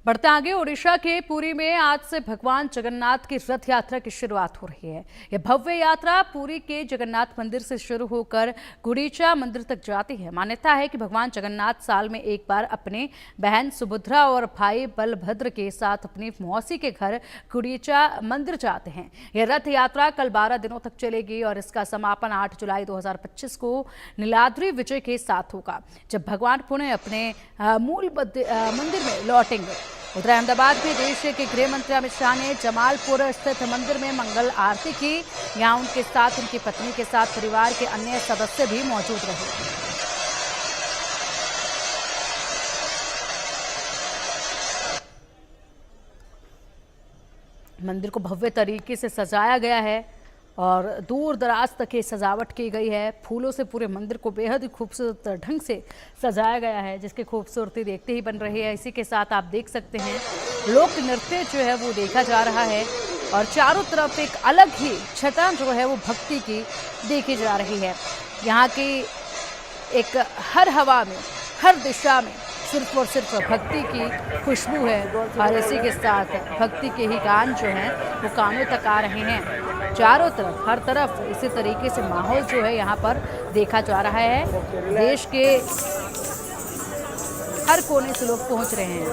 बढ़ते आगे, ओडिशा के पुरी में आज से भगवान जगन्नाथ की रथ यात्रा की शुरुआत हो रही है। यह भव्य यात्रा पुरी के जगन्नाथ मंदिर से शुरू होकर गुंडीचा मंदिर तक जाती है। मान्यता है कि भगवान जगन्नाथ साल में एक बार अपने बहन सुभद्रा और भाई बलभद्र के साथ अपनी मौसी के घर गुंडीचा मंदिर जाते हैं। यह रथ यात्रा कल 12 दिनों तक चलेगी और इसका समापन 8 जुलाई 2025 को नीलाद्री विजय के साथ होगा, जब भगवान पुनः अपने मूल मंदिर में लौटेंगे। उधर अहमदाबाद में देश के गृह मंत्री अमित शाह ने जमालपुर स्थित मंदिर में मंगल आरती की। यहां उनके साथ उनकी पत्नी के साथ परिवार के अन्य सदस्य भी मौजूद रहे। मंदिर को भव्य तरीके से सजाया गया है और दूर दराज तक ये सजावट की गई है। फूलों से पूरे मंदिर को बेहद ही खूबसूरत ढंग से सजाया गया है, जिसकी खूबसूरती देखते ही बन रही है। इसी के साथ आप देख सकते हैं लोक नृत्य जो है वो देखा जा रहा है और चारों तरफ एक अलग ही छटा जो है वो भक्ति की देखी जा रही है। यहाँ की एक हर हवा में, हर दिशा में सिर्फ और सिर्फ भक्ति की खुशबू है और इसी के साथ भक्ति के ही गान जो हैं वो कानों तक आ रहे हैं। चारों तरफ, हर तरफ इसी तरीके से माहौल जो है यहाँ पर देखा जा रहा है। देश के हर कोने से लोग पहुँच रहे हैं।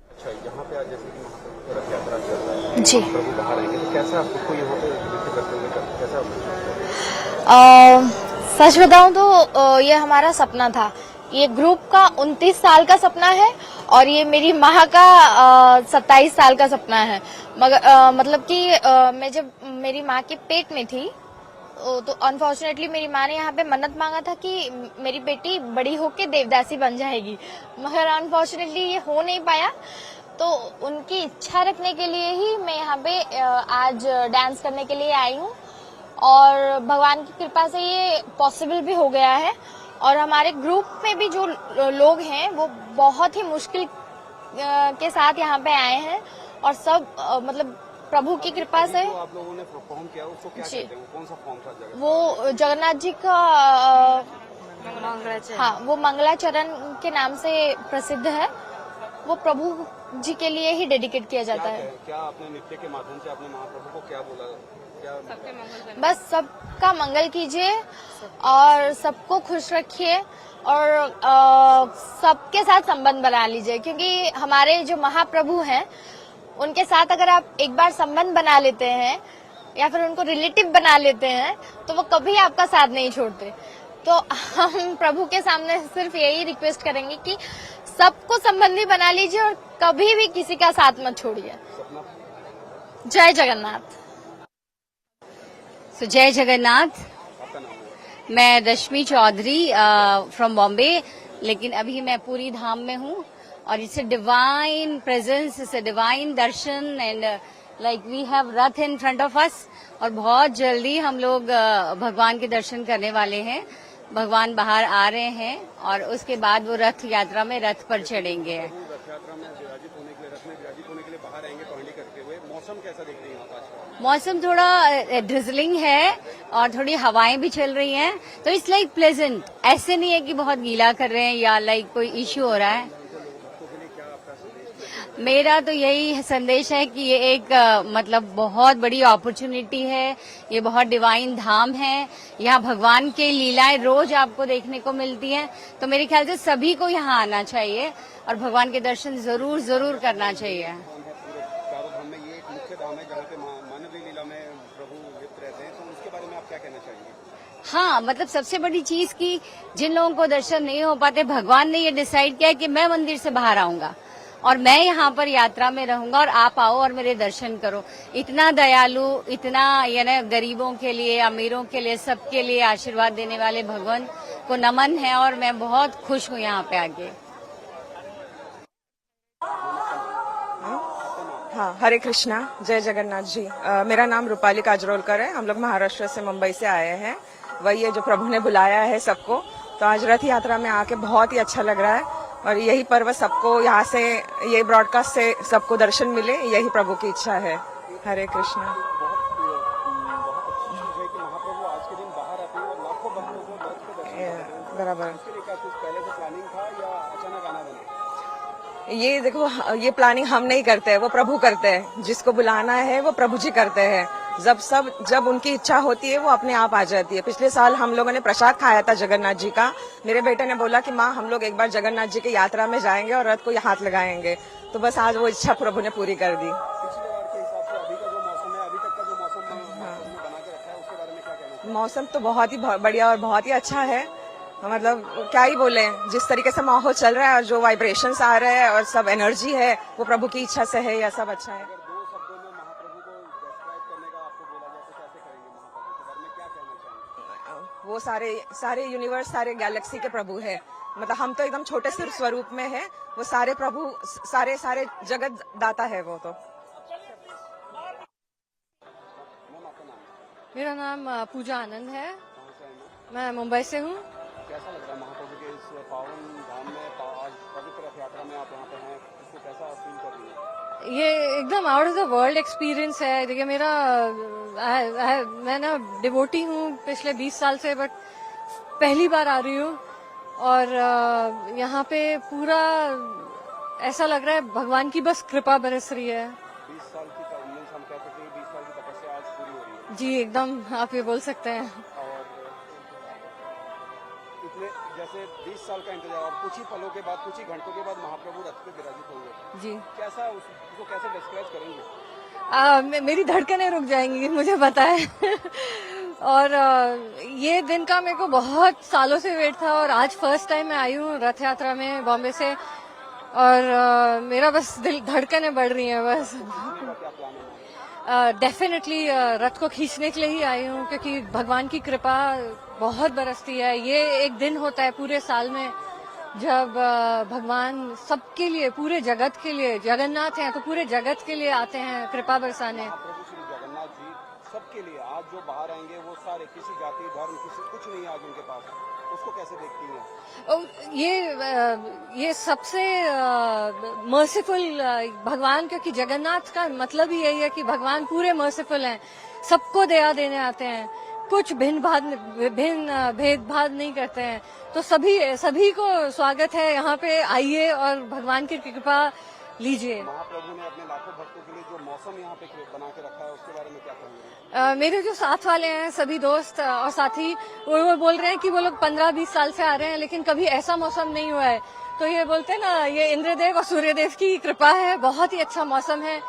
अच्छा, यहाँ पे आज जैसे कि रथ यात्रा चल रहा है, जी, प्रभु बाहर आएंगे तो कैसा आपको यहाँ पे नृत्य करते हुए कैसा? सच बताऊं तो ये हमारा सपना था। ये ग्रुप का 29 साल का सपना है और ये मेरी माँ का 27 साल का सपना है। मगर मतलब कि मैं जब मेरी माँ के पेट में थी तो अनफॉर्चुनेटली मेरी माँ ने यहाँ पे मन्नत मांगा था कि मेरी बेटी बड़ी होके देवदासी बन जाएगी, मगर अनफॉर्चुनेटली ये हो नहीं पाया। तो उनकी इच्छा रखने के लिए ही मैं यहाँ पे आज डांस करने के लिए आई हूँ और भगवान की कृपा से ये पॉसिबल भी हो गया है। और हमारे ग्रुप में भी जो लोग हैं वो बहुत ही मुश्किल के साथ यहाँ पे आए हैं और सब मतलब प्रभु की कृपा से। जो आप लोगों ने परफॉर्म किया उसको क्या कहते हैं? वो कौन सा फॉर्म था? वो जगन्नाथ जी का हाँ, वो मंगलाचरण के नाम से प्रसिद्ध है। वो प्रभु जी के लिए ही डेडिकेट किया जाता है। क्या आपने नृत्य के माध्यम से अपने महाप्रभु को क्या बोला? बस सबका मंगल कीजिए और सबको खुश रखिए और सबके साथ संबंध बना लीजिए, क्योंकि हमारे जो महाप्रभु हैं उनके साथ अगर आप एक बार संबंध बना लेते हैं या फिर उनको रिलेटिव बना लेते हैं तो वो कभी आपका साथ नहीं छोड़ते। तो हम प्रभु के सामने सिर्फ यही रिक्वेस्ट करेंगे कि सबको संबंधी बना लीजिए और कभी भी किसी का साथ मत छोड़िए। जय जगन्नाथ। जय जगन्नाथ। मैं रश्मि चौधरी फ्रॉम बॉम्बे, लेकिन अभी मैं पूरी धाम में हूँ और it's a divine presence, it's a divine darshan and like we have rath in front of us और बहुत जल्दी हम लोग भगवान के दर्शन करने वाले हैं। भगवान बाहर आ रहे हैं और उसके बाद वो रथ यात्रा में रथ पर चढ़ेंगे। रथ यात्रा में विराजित होने के लिए, रथ में विराजित होने के लिए बाहर आएंगे पहले करते हुए। मौसम कैसा देख रही हैं आप आज? मौसम थोड़ा ड्रिजलिंग है और थोड़ी हवाएं भी चल रही हैं, तो इट्स लाइक प्लेजेंट। ऐसे नहीं है कि बहुत गीला कर रहे हैं या लाइक कोई इश्यू हो रहा है। मेरा तो यही संदेश है कि ये एक मतलब बहुत बड़ी अपॉर्चुनिटी है, ये बहुत डिवाइन धाम है। यहाँ भगवान की लीलाएं रोज आपको देखने को मिलती हैं, तो मेरे ख्याल से सभी को यहाँ आना चाहिए और भगवान के दर्शन जरूर जरूर करना चाहिए। चारों धाम में ये एक मुख्य धाम है जहाँ पे मानवीय लीला में प्रभु लिप्त रहते हैं, तो उसके बारे में आप क्या कहना चाहेंगे? हाँ, मतलब सबसे बड़ी चीज की जिन लोगों को दर्शन नहीं हो पाते, भगवान ने ये डिसाइड किया कि मैं मंदिर से बाहर आऊंगा और मैं यहाँ पर यात्रा में रहूंगा और आप आओ और मेरे दर्शन करो। इतना दयालु, इतना यानी गरीबों के लिए, अमीरों के लिए, सबके लिए आशीर्वाद देने वाले भगवान को नमन है और मैं बहुत खुश हूँ यहाँ पे आके। हाँ, हरे कृष्णा, जय जगन्नाथ जी। मेरा नाम रूपाली काजरोलकर है। हम लोग महाराष्ट्र से, मुंबई से आए हैं। वही है जो प्रभु ने बुलाया है सबको। तो आज रथ यात्रा में आके बहुत ही अच्छा लग रहा है और यही पर्व सबको यहाँ से, ये ब्रॉडकास्ट से सबको दर्शन मिले, यही प्रभु की इच्छा है। हरे कृष्णा। बहुत अच्छा है कि महाप्रभु आज के दिन बाहर आते हैं और लाखों भक्तों को बराबर। के लिए क्या कुछ पहले से प्लानिंग था या अचानक आना बना? ये देखो, ये प्लानिंग हम नहीं करते हैं, वो प्रभु करते हैं। जिसको बुलाना है वो प्रभु जी करते हैं। जब उनकी इच्छा होती है वो अपने आप आ जाती है। पिछले साल हम लोगों ने प्रसाद खाया था जगन्नाथ जी का। मेरे बेटे ने बोला कि माँ हम लोग एक बार जगन्नाथ जी की यात्रा में जाएंगे और रथ को हाथ लगाएंगे। तो बस आज वो इच्छा प्रभु ने पूरी कर दी। पिछले बार के हिसाब से अभी का जो मौसम है, अभी तक का जो मौसम महाप्रभु ने बना के रखा है, उसके बारे में क्या कहना चाहिए? मौसम तो बहुत ही बढ़िया और बहुत ही अच्छा है। मतलब क्या ही बोले, जिस तरीके से माहौल चल रहा है और जो वाइब्रेशंस आ रहे हैं और सब एनर्जी है वो प्रभु की इच्छा से है। यह सब अच्छा है। अगर दो शब्दों में महाप्रभु को डिस्क्राइब करने का आपको बोला जाए तो कैसे करेंगे? महाप्रभु के बारे में क्या कहना चाहेंगे? वो सारे यूनिवर्स, सारे गैलेक्सी के प्रभु है। मतलब हम तो एकदम छोटे से स्वरूप में है, वो सारे प्रभु, सारे जगत दाता है वो तो। मेरा नाम पूजा आनंद है। कहाँ से आए? मैं मुंबई से हूँ। कैसा लग रहा है महाप्रभु के इस पावन धाम में, आज पवित्र रथ यात्रा में आप यहाँ पे हैं, इसको कैसा फील कर रही हैं? ये एकदम out of the world experience है। देखिए मेरा मैं ना डिवोटी हूँ पिछले 20 साल से, बट पहली बार आ रही हूँ और यहाँ पे पूरा ऐसा लग रहा है भगवान की बस कृपा बरस रही है। 20 साल की मीन्स हम कह सकते हैं 20 साल की तपस्या आज पूरी हो रही है। जी एकदम, आप ये बोल सकते हैं। और इतने जैसे 20 साल का इंतजार और कुछ ही पलों के बाद, कुछ ही घंटों के बाद महाप्रभु रथ पे विराजित होंगे। जी कैसा उसको कैसे डिस्क्राइब करेंगे? मेरी धड़कनें रुक जाएंगी, मुझे पता है। और ये दिन का मेरे को बहुत सालों से वेट था और आज फर्स्ट टाइम मैं आई हूँ रथ यात्रा में बॉम्बे से। और मेरा बस दिल धड़कनें बढ़ रही हैं बस। क्या प्लान है? डेफिनेटली रथ को खींचने के लिए ही आई हूँ, क्योंकि भगवान की कृपा बहुत बरसती है। ये एक दिन होता है पूरे साल में जब भगवान सबके लिए, पूरे जगत के लिए, जगन्नाथ हैं तो पूरे जगत के लिए आते हैं कृपा बरसाने। प्रभु श्री जगन्नाथ जी सबके लिए आज जो बाहर आएंगे वो सारे, किसी जाति धर्म किसी कुछ नहीं आज उनके पास, उसको कैसे देखती हैं? ये सबसे मर्सीफुल भगवान, क्योंकि जगन्नाथ का मतलब ही यही है कि भगवान पूरे मर्सीफुल हैं, सबको दया देने आते हैं, कुछ भिन्न भेदभाव नहीं करते हैं। तो सभी को स्वागत है, यहाँ पे आइए और भगवान की कृपा लीजिए। महाप्रभु ने अपने लाखों भक्तों के लिए जो मौसम यहाँ पे बना के रखा है उसके बारे में क्या कहेंगे? मेरे जो साथ वाले हैं, सभी दोस्त और साथी, वो बोल रहे हैं कि वो लोग 15-20 साल से आ रहे हैं लेकिन कभी ऐसा मौसम नहीं हुआ है। तो ये बोलते हैं ना, ये इंद्रदेव और सूर्यदेव की कृपा है। बहुत ही अच्छा मौसम है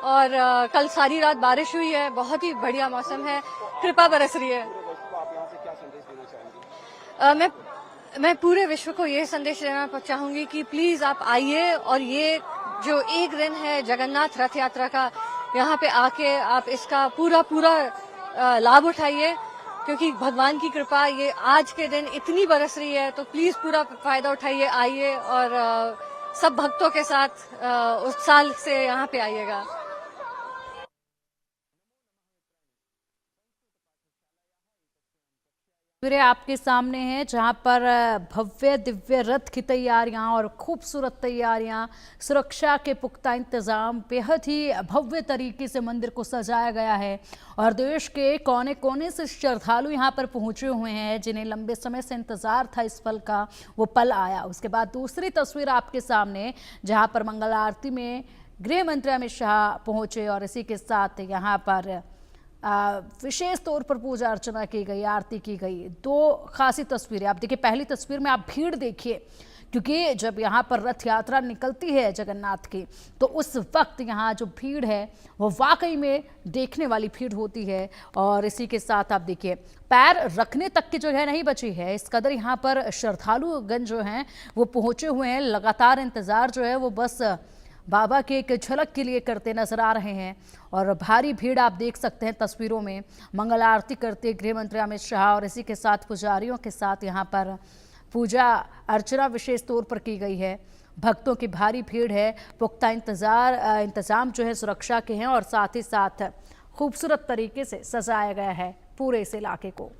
और कल सारी रात बारिश हुई है, बहुत ही बढ़िया मौसम है, कृपा बरस रही है। पूरे विश्व को आप यहाँ से क्या संदेश देना चाहेंगे? मैं पूरे विश्व को ये संदेश देना चाहूंगी कि प्लीज आप आइए और ये जो एक दिन है जगन्नाथ रथ यात्रा का, यहाँ पे आके आप इसका पूरा लाभ उठाइए, क्योंकि भगवान की कृपा ये आज के दिन इतनी बरस रही है। तो प्लीज पूरा फायदा उठाइए, आइए और सब भक्तों के साथ उत्साह से यहाँ पे आइएगा। तस्वीरें आपके सामने हैं जहां पर भव्य दिव्य रथ की तैयारियां और खूबसूरत तैयारियां, सुरक्षा के पुख्ता इंतजाम, बेहद ही भव्य तरीके से मंदिर को सजाया गया है और देश के कोने कोने से श्रद्धालु यहां पर पहुंचे हुए हैं जिन्हें लंबे समय से इंतजार था इस पल का, वो पल आया। उसके बाद दूसरी तस्वीर आपके सामने जहां पर मंगल आरती में गृह मंत्री अमित शाह पहुंचे और इसी के साथ यहाँ पर विशेष तौर पर पूजा अर्चना की गई, आरती की गई। दो खासी तस्वीरें आप देखिए। पहली तस्वीर में आप भीड़ देखिए, क्योंकि जब यहाँ पर रथ यात्रा निकलती है जगन्नाथ की तो उस वक्त यहाँ जो भीड़ है वो वाकई में देखने वाली भीड़ होती है। और इसी के साथ आप देखिए पैर रखने तक की जगह नहीं बची है, इस कदर यहाँ पर श्रद्धालुगण जो हैं वो पहुँचे हुए हैं। लगातार इंतज़ार जो है वो बस बाबा के एक झलक के लिए करते नजर आ रहे हैं और भारी भीड़ आप देख सकते हैं तस्वीरों में। मंगल आरती करते गृह मंत्री अमित शाह और इसी के साथ पुजारियों के साथ यहाँ पर पूजा अर्चना विशेष तौर पर की गई है। भक्तों की भारी भीड़ है, पुख्ता इंतजाम जो है सुरक्षा के हैं और साथ ही साथ खूबसूरत तरीके से सजाया गया है पूरे इस इलाके को।